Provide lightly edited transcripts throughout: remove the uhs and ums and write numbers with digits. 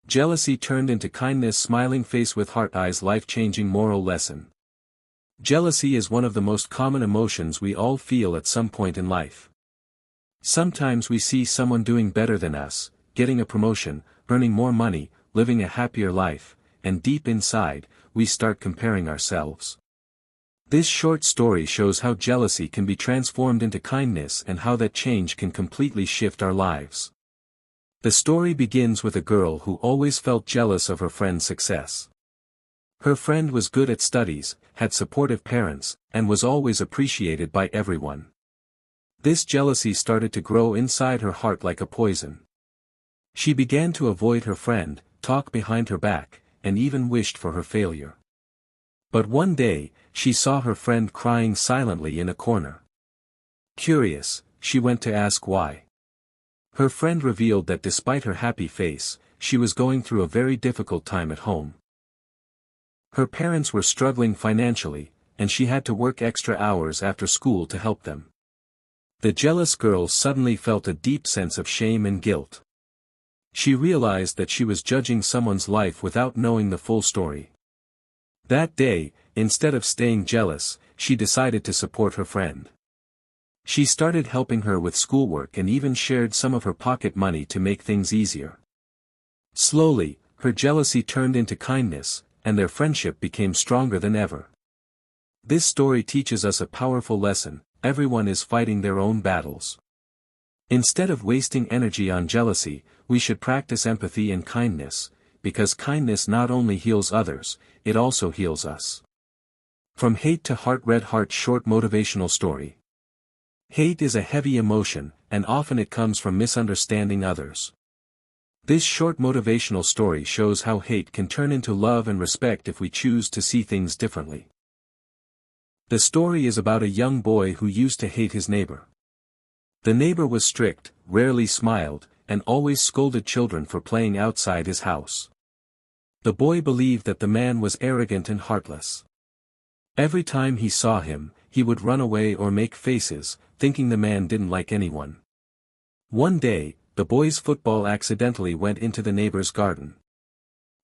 Jealousy turned into kindness. Smiling face with heart eyes. Life-changing moral lesson. Jealousy is one of the most common emotions we all feel at some point in life. Sometimes we see someone doing better than us, getting a promotion, earning more money, living a happier life, and deep inside, we start comparing ourselves. This short story shows how jealousy can be transformed into kindness and how that change can completely shift our lives. The story begins with a girl who always felt jealous of her friend's success. Her friend was good at studies, had supportive parents, and was always appreciated by everyone. This jealousy started to grow inside her heart like a poison. She began to avoid her friend, talk behind her back, and even wished for her failure. But one day, she saw her friend crying silently in a corner. Curious, she went to ask why. Her friend revealed that despite her happy face, she was going through a very difficult time at home. Her parents were struggling financially, and she had to work extra hours after school to help them. The jealous girl suddenly felt a deep sense of shame and guilt. She realized that she was judging someone's life without knowing the full story. That day, instead of staying jealous, she decided to support her friend. She started helping her with schoolwork and even shared some of her pocket money to make things easier. Slowly, her jealousy turned into kindness, and their friendship became stronger than ever. This story teaches us a powerful lesson: everyone is fighting their own battles. Instead of wasting energy on jealousy, we should practice empathy and kindness, because kindness not only heals others, it also heals us. From hate to heart. Red Heart short motivational story. Hate is a heavy emotion, and often it comes from misunderstanding others. This short motivational story shows how hate can turn into love and respect if we choose to see things differently. The story is about a young boy who used to hate his neighbor. The neighbor was strict, rarely smiled, and always scolded children for playing outside his house. The boy believed that the man was arrogant and heartless. Every time he saw him, he would run away or make faces, thinking the man didn't like anyone. One day, the boy's football accidentally went into the neighbor's garden.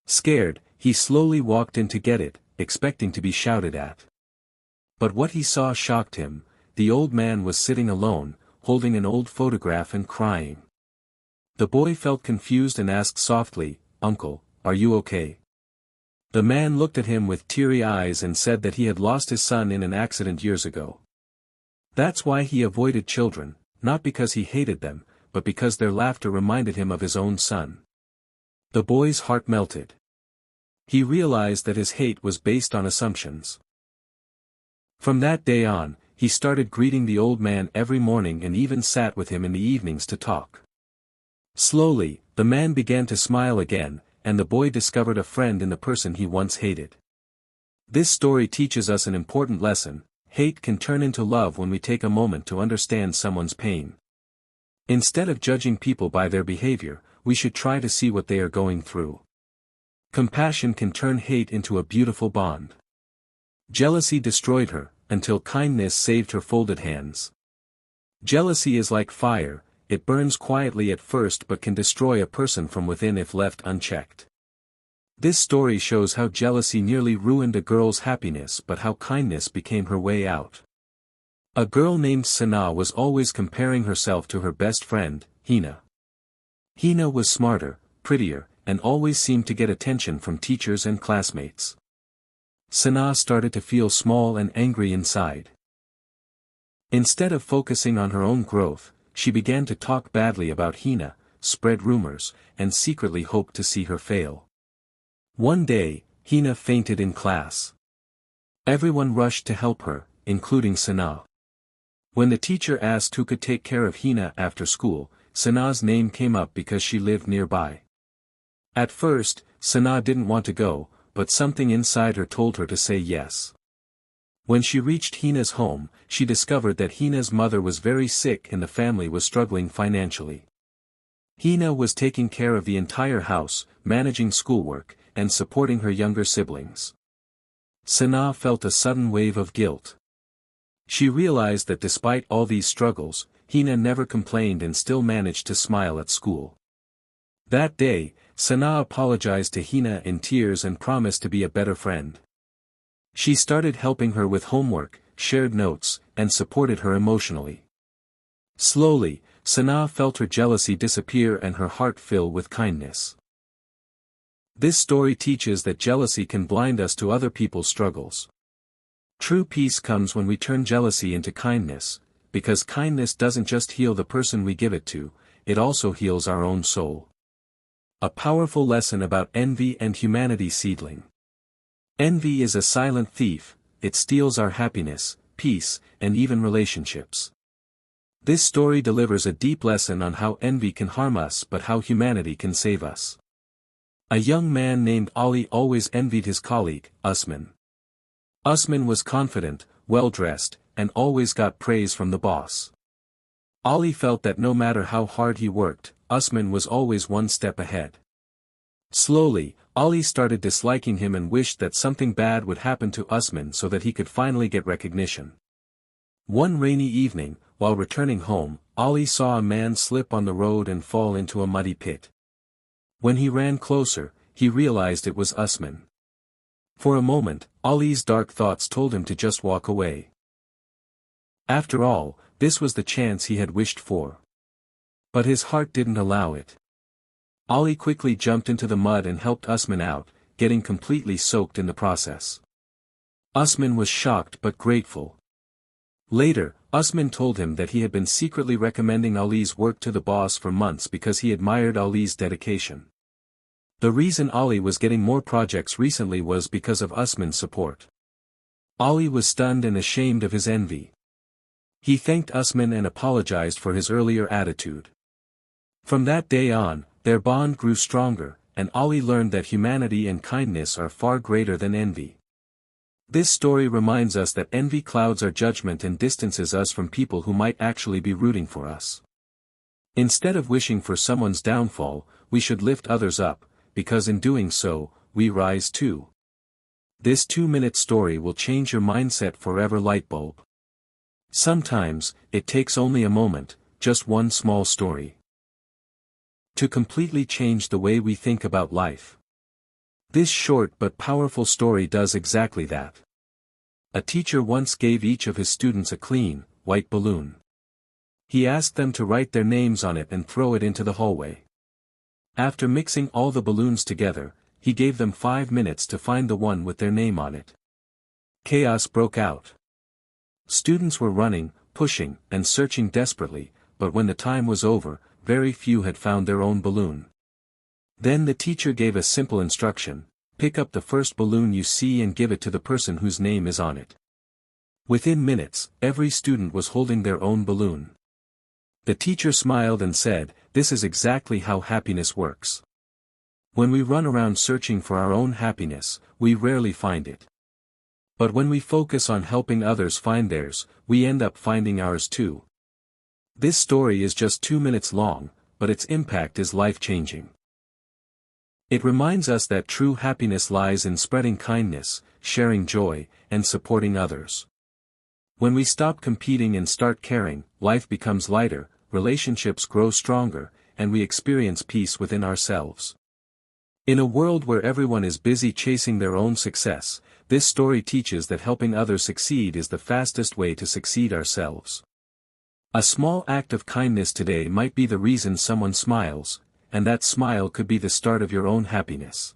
Scared, he slowly walked in to get it, expecting to be shouted at. But what he saw shocked him. The old man was sitting alone, holding an old photograph and crying. The boy felt confused and asked softly, "Uncle, are you okay?" The man looked at him with teary eyes and said that he had lost his son in an accident years ago. That's why he avoided children, not because he hated them, but because their laughter reminded him of his own son. The boy's heart melted. He realized that his hate was based on assumptions. From that day on, he started greeting the old man every morning and even sat with him in the evenings to talk. Slowly, the man began to smile again, and the boy discovered a friend in the person he once hated. This story teaches us an important lesson: hate can turn into love when we take a moment to understand someone's pain. Instead of judging people by their behavior, we should try to see what they are going through. Compassion can turn hate into a beautiful bond. Jealousy destroyed her, until kindness saved her folded hands. Jealousy is like fire, it burns quietly at first but can destroy a person from within if left unchecked. This story shows how jealousy nearly ruined a girl's happiness but how kindness became her way out. A girl named Sana was always comparing herself to her best friend, Hina. Hina was smarter, prettier, and always seemed to get attention from teachers and classmates. Sana started to feel small and angry inside. Instead of focusing on her own growth, she began to talk badly about Hina, spread rumors, and secretly hoped to see her fail. One day, Hina fainted in class. Everyone rushed to help her, including Sana. When the teacher asked who could take care of Hina after school, Sana's name came up because she lived nearby. At first, Sana didn't want to go, but something inside her told her to say yes. When she reached Hina's home, she discovered that Hina's mother was very sick and the family was struggling financially. Hina was taking care of the entire house, managing schoolwork, and supporting her younger siblings. Sana felt a sudden wave of guilt. She realized that despite all these struggles, Hina never complained and still managed to smile at school. That day, Sana apologized to Hina in tears and promised to be a better friend. She started helping her with homework, shared notes, and supported her emotionally. Slowly, Sana felt her jealousy disappear and her heart fill with kindness. This story teaches that jealousy can blind us to other people's struggles. True peace comes when we turn jealousy into kindness, because kindness doesn't just heal the person we give it to, it also heals our own soul. A powerful lesson about envy and humanity. Seedling. Envy is a silent thief, it steals our happiness, peace, and even relationships. This story delivers a deep lesson on how envy can harm us but how humanity can save us. A young man named Ali always envied his colleague, Usman. Usman was confident, well-dressed, and always got praise from the boss. Ali felt that no matter how hard he worked, Usman was always one step ahead. Slowly, Ali started disliking him and wished that something bad would happen to Usman so that he could finally get recognition. One rainy evening, while returning home, Ali saw a man slip on the road and fall into a muddy pit. When he ran closer, he realized it was Usman. For a moment, Ali's dark thoughts told him to just walk away. After all, this was the chance he had wished for. But his heart didn't allow it. Ali quickly jumped into the mud and helped Usman out, getting completely soaked in the process. Usman was shocked but grateful. Later, Usman told him that he had been secretly recommending Ali's work to the boss for months because he admired Ali's dedication. The reason Ali was getting more projects recently was because of Usman's support. Ali was stunned and ashamed of his envy. He thanked Usman and apologized for his earlier attitude. From that day on, their bond grew stronger, and Ali learned that humanity and kindness are far greater than envy. This story reminds us that envy clouds our judgment and distances us from people who might actually be rooting for us. Instead of wishing for someone's downfall, we should lift others up, because in doing so, we rise too. This 2-minute story will change your mindset forever. Lightbulb. Sometimes, it takes only a moment, just one small story, to completely change the way we think about life. This short but powerful story does exactly that. A teacher once gave each of his students a clean, white balloon. He asked them to write their names on it and throw it into the hallway. After mixing all the balloons together, he gave them 5 minutes to find the one with their name on it. Chaos broke out. Students were running, pushing, and searching desperately, but when the time was over, very few had found their own balloon. Then the teacher gave a simple instruction: pick up the first balloon you see and give it to the person whose name is on it. Within minutes, every student was holding their own balloon. The teacher smiled and said, "This is exactly how happiness works. When we run around searching for our own happiness, we rarely find it. But when we focus on helping others find theirs, we end up finding ours too." This story is just 2 minutes long, but its impact is life-changing. It reminds us that true happiness lies in spreading kindness, sharing joy, and supporting others. When we stop competing and start caring, life becomes lighter, relationships grow stronger, and we experience peace within ourselves. In a world where everyone is busy chasing their own success, this story teaches that helping others succeed is the fastest way to succeed ourselves. A small act of kindness today might be the reason someone smiles, and that smile could be the start of your own happiness.